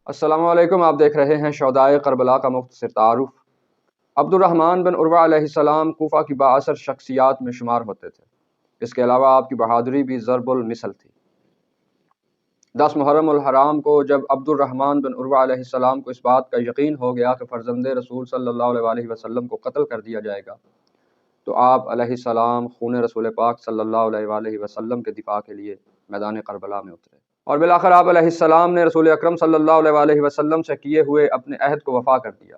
السلام علیکم، آپ دیکھ رہے ہیں شہدائے کربلا کا مختصر تعارف۔ عبد الرحمن بن عروہ علیہ السلام کوفہ کی بااثر شخصیات میں شمار ہوتے تھے۔ اس کے علاوہ آپ کی بہادری بھی ضرب المثل تھی۔ 10 محرم الحرام کو جب عبد الرحمن بن عروہ علیہ السلام کو اس بات کا یقین ہو گیا کہ فرزند رسول صلی اللہ علیہ وسلم کو قتل کر دیا جائے گا، تو آپ علیہ السلام خون رسول پاک صلی اللہ علیہ وسلم کے دفاع کے لیے میدان کربلا میں اترے، اور بالآخر آپ علیہ السلام نے رسول اکرم صلی اللہ علیہ وسلم سے کیے ہوئے اپنے عہد کو وفا کر دیا۔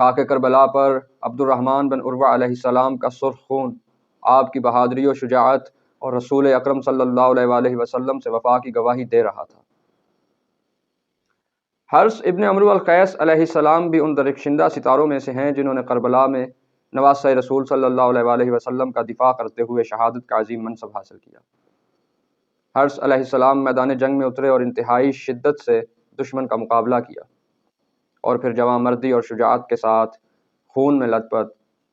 خاک کربلا پر عبد الرحمن بن عروہ علیہ السلام کا سرخ خون آپ کی بہادری و شجاعت اور رسول اکرم صلی اللہ علیہ وسلم سے وفا کی گواہی دے رہا تھا۔ حرث ابن عمرو القیس علیہ السلام بھی ان درخشندہ ستاروں میں سے ہیں جنہوں نے کربلا میں نواسۂ رسول صلی اللہ علیہ وسلم کا دفاع کرتے ہوئے شہادت کا عظیم منصب حاصل کیا۔ حرث علیہ السلام میدان جنگ میں اترے اور انتہائی شدت سے دشمن کا مقابلہ کیا، اور پھر جواں مردی اور شجاعت کے ساتھ خون میں لت پت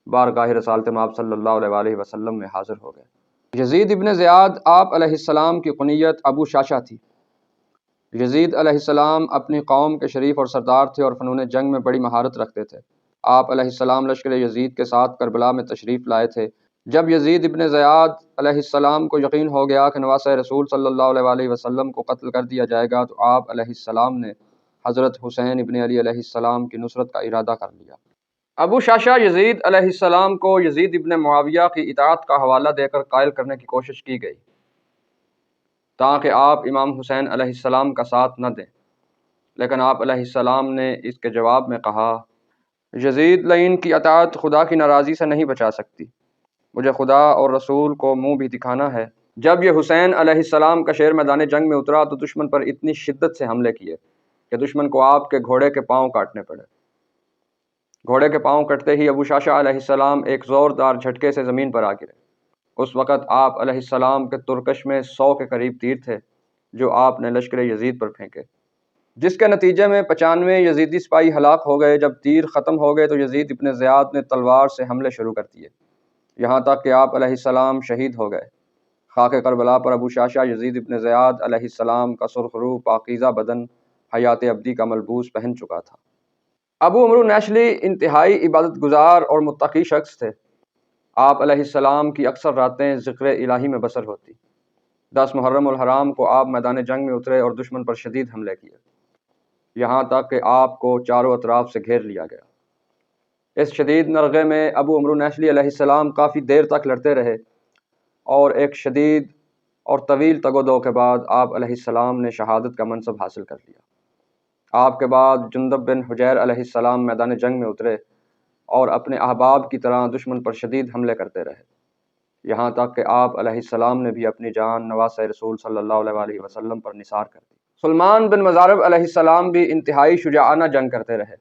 بارگاہ رسالت مآب صلی اللہ علیہ وسلم میں حاضر ہو گئے۔ یزید ابن زیاد آپ علیہ السلام کی کنیت ابو شاشا تھی۔ یزید علیہ السلام اپنی قوم کے شریف اور سردار تھے اور فنون جنگ میں بڑی مہارت رکھتے تھے۔ آپ علیہ السلام لشکر یزید کے ساتھ کربلا میں تشریف لائے تھے۔ جب یزید ابن زیاد علیہ السلام کو یقین ہو گیا کہ نواسۂ رسول صلی اللہ علیہ وسلم کو قتل کر دیا جائے گا، تو آپ علیہ السلام نے حضرت حسین ابن علی علیہ السلام کی نصرت کا ارادہ کر لیا۔ ابو شاشا یزید علیہ السلام کو یزید ابن معاویہ کی اطاعت کا حوالہ دے کر قائل کرنے کی کوشش کی گئی تاکہ آپ امام حسین علیہ السلام کا ساتھ نہ دیں، لیکن آپ علیہ السلام نے اس کے جواب میں کہا، یزید لعین کی اطاعت خدا کی ناراضی سے نہیں بچا سکتی، مجھے خدا اور رسول کو منہ بھی دکھانا ہے۔ جب یہ حسین علیہ السلام کا شیر میدان جنگ میں اترا تو دشمن پر اتنی شدت سے حملے کیے کہ دشمن کو آپ کے گھوڑے کے پاؤں کاٹنے پڑے۔ گھوڑے کے پاؤں کٹتے ہی ابو شاشا علیہ السلام ایک زوردار جھٹکے سے زمین پر آ گرے۔ اس وقت آپ علیہ السلام کے ترکش میں 100 کے قریب تیر تھے جو آپ نے لشکر یزید پر پھینکے، جس کے نتیجے میں 95 یزیدی سپاہی ہلاک ہو گئے۔ جب تیر ختم ہو گئے تو یزید ابن زیاد نے تلوار سے حملے شروع کر دیے، یہاں تک کہ آپ علیہ السلام شہید ہو گئے۔ خاک کربلا پر ابو شاشا یزید ابن زیاد علیہ السلام کا سرخ روح پاکیزہ بدن حیات ابدی کا ملبوس پہن چکا تھا۔ ابو عمرو نیشلی انتہائی عبادت گزار اور متقی شخص تھے۔ آپ علیہ السلام کی اکثر راتیں ذکر الہی میں بسر ہوتی۔ 10 محرم الحرام کو آپ میدان جنگ میں اترے اور دشمن پر شدید حملے کیے، یہاں تک کہ آپ کو چاروں اطراف سے گھیر لیا گیا۔ اس شدید نرغے میں ابو عمرو نیشلی علیہ السلام کافی دیر تک لڑتے رہے، اور ایک شدید اور طویل تگ و دو کے بعد آپ علیہ السلام نے شہادت کا منصب حاصل کر لیا۔ آپ کے بعد جندب بن حجیر علیہ السلام میدان جنگ میں اترے اور اپنے احباب کی طرح دشمن پر شدید حملے کرتے رہے، یہاں تک کہ آپ علیہ السلام نے بھی اپنی جان نواسۂ رسول صلی اللہ علیہ وسلم پر نثار کر دی۔ سلمان بن مزارب علیہ السلام بھی انتہائی شجاعانہ جنگ کرتے رہے،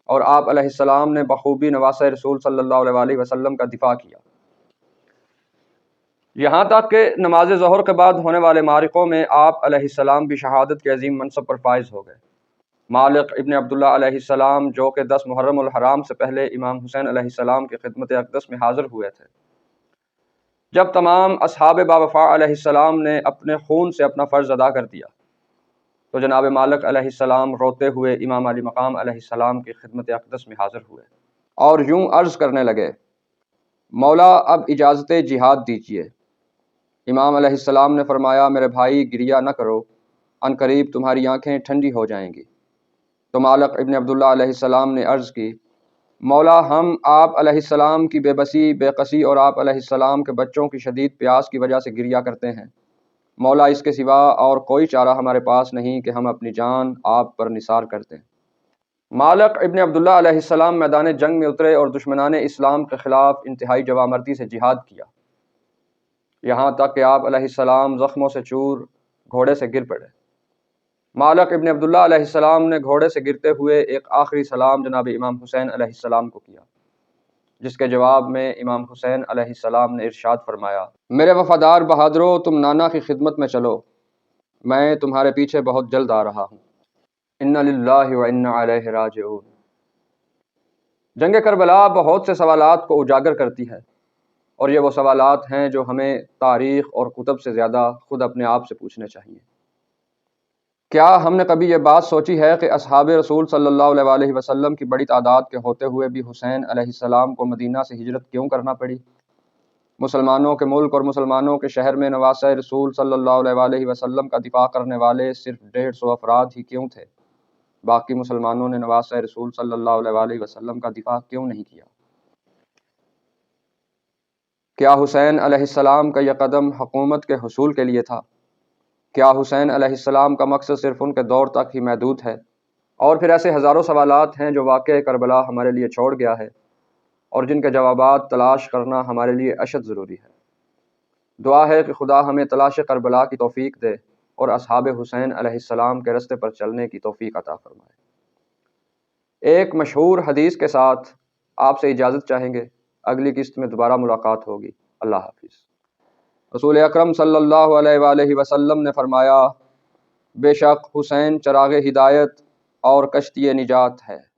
اور آپ علیہ السلام نے بخوبی نواسۂ رسول صلی اللہ علیہ وسلم کا دفاع کیا، یہاں تک کہ نماز ظہر کے بعد ہونے والے معرکوں میں آپ علیہ السلام بھی شہادت کے عظیم منصب پر فائز ہو گئے۔ مالک ابن عبداللہ علیہ السلام جو کہ 10 محرم الحرام سے پہلے امام حسین علیہ السلام کی خدمت اقدس میں حاضر ہوئے تھے، جب تمام اصحاب باوفا علیہ السلام نے اپنے خون سے اپنا فرض ادا کر دیا، تو جناب مالک علیہ السلام روتے ہوئے امام علی مقام علیہ السلام کی خدمت اقدس میں حاضر ہوئے اور یوں عرض کرنے لگے، مولا اب اجازت جہاد دیجیے۔ امام علیہ السلام نے فرمایا، میرے بھائی گریہ نہ کرو، ان قریب تمہاری آنکھیں ٹھنڈی ہو جائیں گی۔ تو مالک ابن عبداللہ علیہ السلام نے عرض کی، مولا ہم آپ علیہ السلام کی بے بسی بے قسی اور آپ علیہ السلام کے بچوں کی شدید پیاس کی وجہ سے گریہ کرتے ہیں، مولا اس کے سوا اور کوئی چارہ ہمارے پاس نہیں کہ ہم اپنی جان آپ پر نثار کر دیں۔ مالک ابن عبداللہ علیہ السلام میدان جنگ میں اترے اور دشمنان اسلام کے خلاف انتہائی جوامردی سے جہاد کیا، یہاں تک کہ آپ علیہ السلام زخموں سے چور گھوڑے سے گر پڑے۔ مالک ابن عبداللہ علیہ السلام نے گھوڑے سے گرتے ہوئے ایک آخری سلام جناب امام حسین علیہ السلام کو کیا، جس کے جواب میں امام حسین علیہ السلام نے ارشاد فرمایا، میرے وفادار بہادرو، تم نانا کی خدمت میں چلو، میں تمہارے پیچھے بہت جلد آ رہا ہوں۔ انا للہ و انا الیہ راجعون۔ جنگ کربلا بہت سے سوالات کو اجاگر کرتی ہے، اور یہ وہ سوالات ہیں جو ہمیں تاریخ اور کتب سے زیادہ خود اپنے آپ سے پوچھنے چاہیے۔ کیا ہم نے کبھی یہ بات سوچی ہے کہ اصحاب رسول صلی اللہ علیہ وسلم کی بڑی تعداد کے ہوتے ہوئے بھی حسین علیہ السلام کو مدینہ سے ہجرت کیوں کرنا پڑی؟ مسلمانوں کے ملک اور مسلمانوں کے شہر میں نواسہ رسول صلی اللہ علیہ وسلم کا دفاع کرنے والے صرف 150 افراد ہی کیوں تھے؟ باقی مسلمانوں نے نواسہ رسول صلی اللہ علیہ وسلم کا دفاع کیوں نہیں کیا؟ کیا حسین علیہ السلام کا یہ قدم حکومت کے حصول کے لیے تھا؟ کیا حسین علیہ السلام کا مقصد صرف ان کے دور تک ہی محدود ہے؟ اور پھر ایسے ہزاروں سوالات ہیں جو واقعہ کربلا ہمارے لیے چھوڑ گیا ہے اور جن کے جوابات تلاش کرنا ہمارے لیے اشد ضروری ہے۔ دعا ہے کہ خدا ہمیں تلاش کربلا کی توفیق دے اور اصحاب حسین علیہ السلام کے رستے پر چلنے کی توفیق عطا فرمائے۔ ایک مشہور حدیث کے ساتھ آپ سے اجازت چاہیں گے، اگلی قسط میں دوبارہ ملاقات ہوگی۔ اللہ حافظ۔ رسول اکرم صلی اللہ علیہ وآلہ وسلم نے فرمایا، بے شک حسین چراغ ہدایت اور کشتی نجات ہے۔